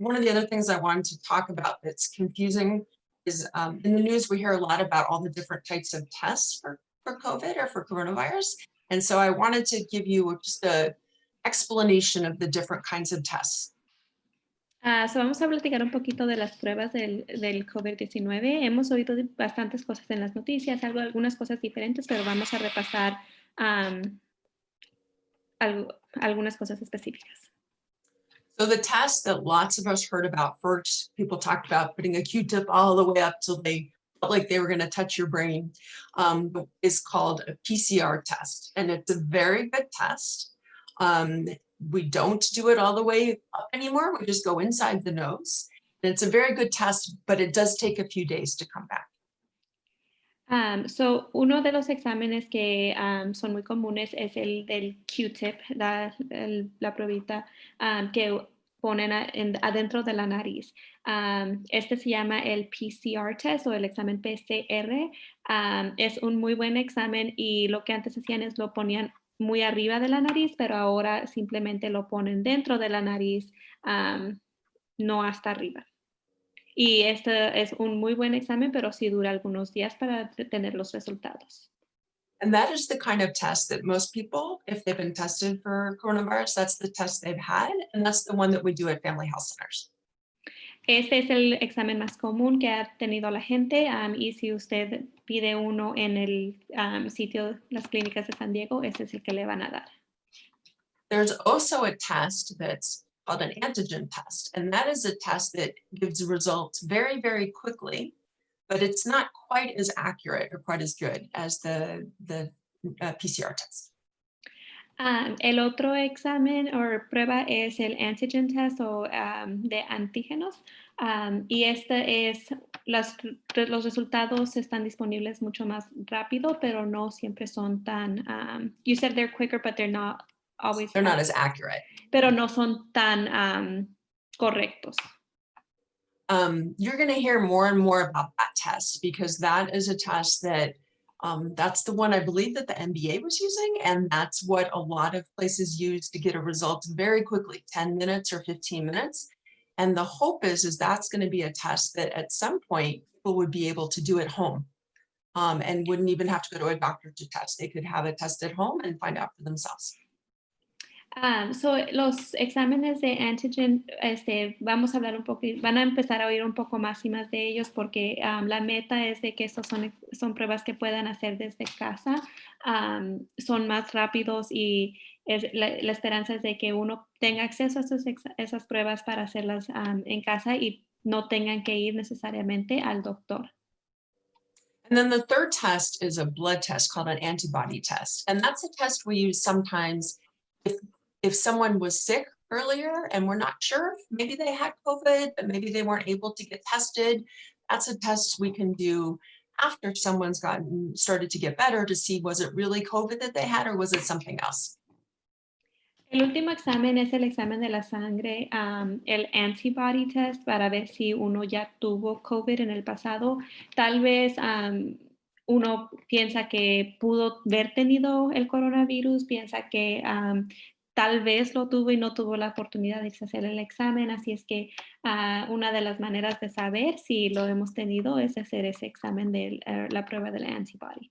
one of the other things I wanted to talk about that's confusing is in the news, we hear a lot about all the different types of tests for COVID or for coronavirus. And so I wanted to give you just a explanation of the different kinds of tests. So vamos a platicar un poquito de las pruebas del COVID-19. Hemos oído bastantes cosas en las noticias, algunas cosas diferentes, pero vamos a repasar algunas cosas específicas. So the test that lots of us heard about first, people talked about putting a Q-tip all the way up till they felt like they were going to touch your brain, is called a PCR test. And it's a very good test. We don't do it all the way up anymore. We just go inside the nose. And it's a very good test, but it does take a few days to come back. So uno de los exámenes que son muy comunes es el del Q-tip, la pruebita que ponen adentro de la nariz. Este se llama el Pcr Test o el examen PCR. Es un muy buen examen y lo que antes hacían es lo ponían muy arriba de la nariz, pero ahora simplemente lo ponen dentro de la nariz, no hasta arriba. Y este es un muy buen examen, pero sí dura algunos días para tener los resultados. And that is the kind of test that most people, if they've been tested for coronavirus, that's the test they've had. And that's the one that we do at family health centers. Este es el examen más común que ha tenido la gente y si usted pide uno en el sitio, las clínicas de San Diego, ese es el que le van a dar. There's also a test that's called an antigen test, and that is a test that gives results very, very quickly, but it's not quite as accurate or quite as good as the PCR test. El otro examen o prueba es el Antigen Test o de antígenos. Y los resultados están disponibles mucho más rápido, pero no siempre son tan, you said they're quicker, but they're not always. They're not as accurate. Pero no son tan correctos. You're going to hear more and more about that test because that is a test that that's the one I believe that the NBA was using, and that's what a lot of places use to get a result very quickly, 10 minutes or 15 minutes. And the hope is that's going to be a test that at some point people would be able to do at home and wouldn't even have to go to a doctor to test. They could have a test at home and find out for themselves. So los exámenes de antigen, vamos a hablar un poco, van a empezar a oír un poco más y más de ellos porque la meta es de que estos son pruebas que puedan hacer desde casa, son más rápidos y la esperanza es de que uno tenga acceso a esas pruebas para hacerlas en casa y no tengan que ir necesariamente al doctor. And then the third test is a blood test called an antibody test. And that's a test we use sometimes if someone was sick earlier and we're not sure, maybe they had COVID, but maybe they weren't able to get tested. That's a test we can do after someone's started to get better to see, was it really COVID that they had or was it something else? El último examen es el examen de la sangre, el antibody test, para ver si uno ya tuvo COVID en el pasado. Tal vez uno piensa que pudo haber tenido el coronavirus, piensa que tal vez lo tuvo y no tuvo la oportunidad de hacer el examen, así es que una de las maneras de saber si lo hemos tenido es hacer ese examen de la prueba del antibody.